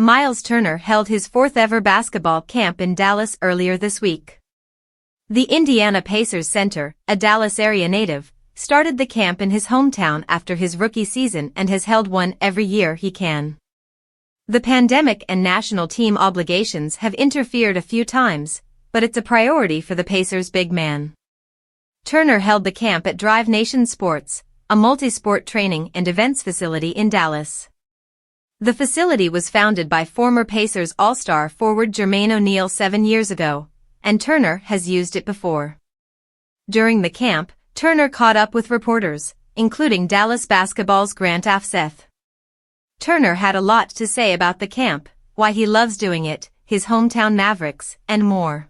Miles Turner held his fourth-ever basketball camp in Dallas earlier this week. The Indiana Pacers center, a Dallas area native, started the camp in his hometown after his rookie season and has held one every year he can. The pandemic and national team obligations have interfered a few times, but it's a priority for the Pacers' big man. Turner held the camp at Drive Nation Sports, a multi-sport training and events facility in Dallas. The facility was founded by former Pacers All-Star forward Jermaine O'Neal 7 years ago, and Turner has used it before. During the camp, Turner caught up with reporters, including Dallas basketball's Grant Afseth. Turner had a lot to say about the camp, why he loves doing it, his hometown Mavericks, and more.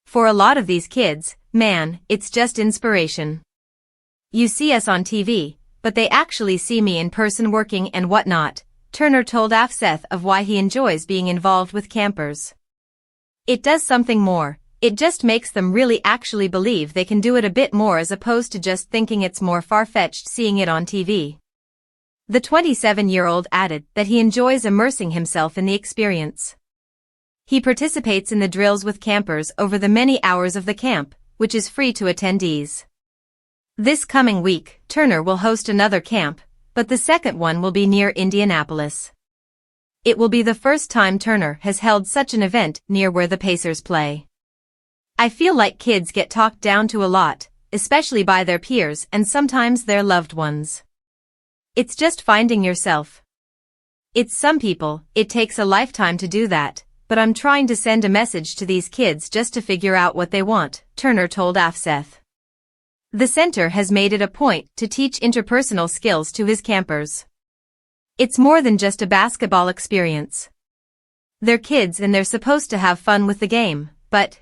For a lot of these kids, man, it's just inspiration. You see us on TV, but they actually see me in person working and whatnot, Turner told Afseth of why he enjoys being involved with campers. It does something more, it just makes them really actually believe they can do it a bit more as opposed to just thinking it's more far-fetched seeing it on TV. The 27-year-old added that he enjoys immersing himself in the experience. He participates in the drills with campers over the many hours of the camp, which is free to attendees. This coming week, Turner will host another camp, but the second one will be near Indianapolis. It will be the first time Turner has held such an event near where the Pacers play. I feel like kids get talked down to a lot, especially by their peers and sometimes their loved ones. It's just finding yourself. It's some people, it takes a lifetime to do that, but I'm trying to send a message to these kids just to figure out what they want, Turner told Afseth. The center has made it a point to teach interpersonal skills to his campers. It's more than just a basketball experience. They're kids and they're supposed to have fun with the game, but,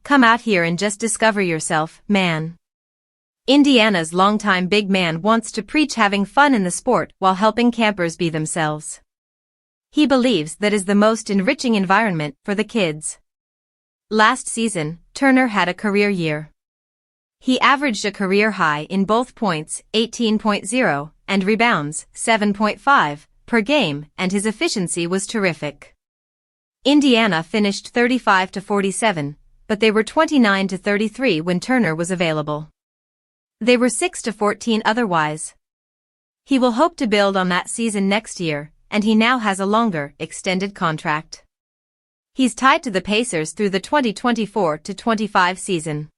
come out here and just discover yourself, man. Indiana's longtime big man wants to preach having fun in the sport while helping campers be themselves. He believes that is the most enriching environment for the kids. Last season, Turner had a career year. He averaged a career high in both points, 18.0, and rebounds, 7.5, per game, and his efficiency was terrific. Indiana finished 35-47, but they were 29-33 when Turner was available. They were 6-14 otherwise. He will hope to build on that season next year, and he now has a longer, extended contract. He's tied to the Pacers through the 2024-25 season.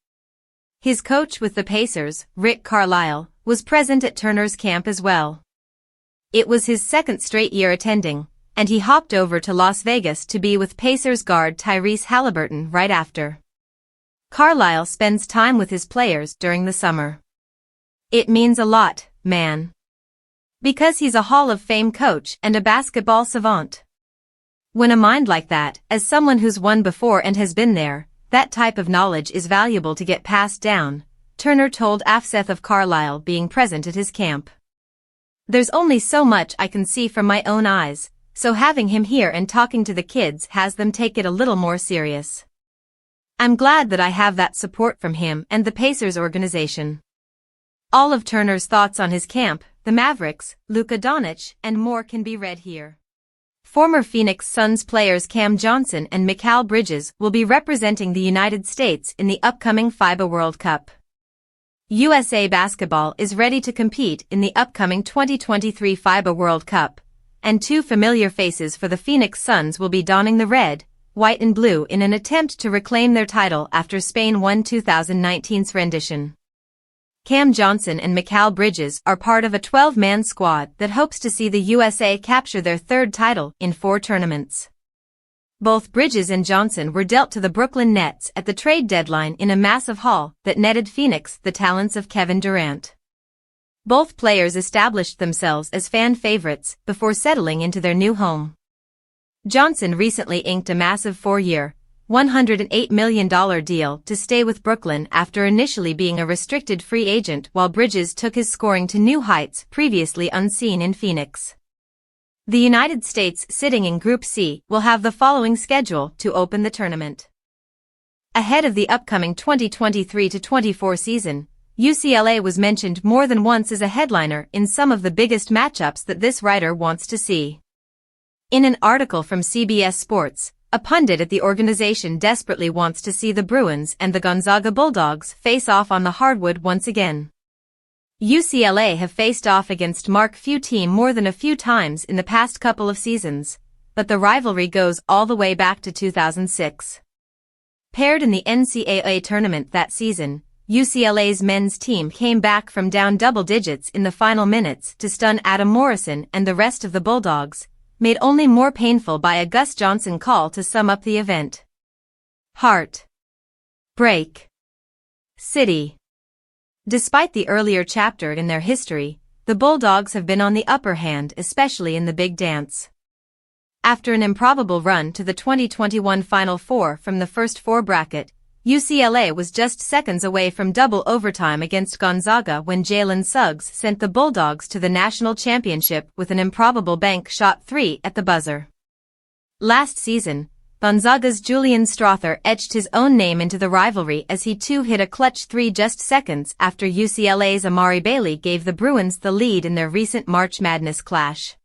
His coach with the Pacers, Rick Carlisle, was present at Turner's camp as well. It was his second straight year attending, and he hopped over to Las Vegas to be with Pacers guard Tyrese Halliburton right after. Carlisle spends time with his players during the summer. It means a lot, man. Because he's a Hall of Fame coach and a basketball savant. When a mind like that, as someone who's won before and has been there, that type of knowledge is valuable to get passed down, Turner told Afseth of Carlisle being present at his camp. There's only so much I can see from my own eyes, so having him here and talking to the kids has them take it a little more serious. I'm glad that I have that support from him and the Pacers organization. All of Turner's thoughts on his camp, the Mavericks, Luka Doncic, and more can be read here. Former Phoenix Suns players Cam Johnson and Mikal Bridges will be representing the United States in the upcoming FIBA World Cup. USA Basketball is ready to compete in the upcoming 2023 FIBA World Cup, and two familiar faces for the Phoenix Suns will be donning the red, white and blue in an attempt to reclaim their title after Spain won 2019's rendition. Cam Johnson and Mikal Bridges are part of a 12-man squad that hopes to see the USA capture their third title in 4 tournaments. Both Bridges and Johnson were dealt to the Brooklyn Nets at the trade deadline in a massive haul that netted Phoenix the talents of Kevin Durant. Both players established themselves as fan favorites before settling into their new home. Johnson recently inked a massive 4-year, $108 million deal to stay with Brooklyn after initially being a restricted free agent, while Bridges took his scoring to new heights previously unseen in Phoenix. The United States, sitting in Group C, will have the following schedule to open the tournament. Ahead of the upcoming 2023-24 season, UCLA was mentioned more than once as a headliner in some of the biggest matchups that this writer wants to see. In an article from CBS Sports, a pundit at the organization desperately wants to see the Bruins and the Gonzaga Bulldogs face off on the hardwood once again. UCLA have faced off against Mark Few team more than a few times in the past couple of seasons, but the rivalry goes all the way back to 2006. Paired in the NCAA tournament that season, UCLA's men's team came back from down double digits in the final minutes to stun Adam Morrison and the rest of the Bulldogs, made only more painful by a Gus Johnson call to sum up the event. Heart Break City. Despite the earlier chapter in their history, the Bulldogs have been on the upper hand, especially in the big dance. After an improbable run to the 2021 Final Four from the first four bracket, UCLA was just seconds away from double overtime against Gonzaga when Jalen Suggs sent the Bulldogs to the national championship with an improbable bank shot three at the buzzer. Last season, Gonzaga's Julian Strawther etched his own name into the rivalry as he too hit a clutch three just seconds after UCLA's Amari Bailey gave the Bruins the lead in their recent March Madness clash.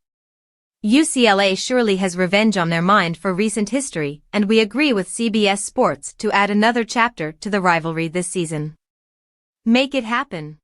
UCLA surely has revenge on their mind for recent history, and we agree with CBS Sports to add another chapter to the rivalry this season. Make it happen.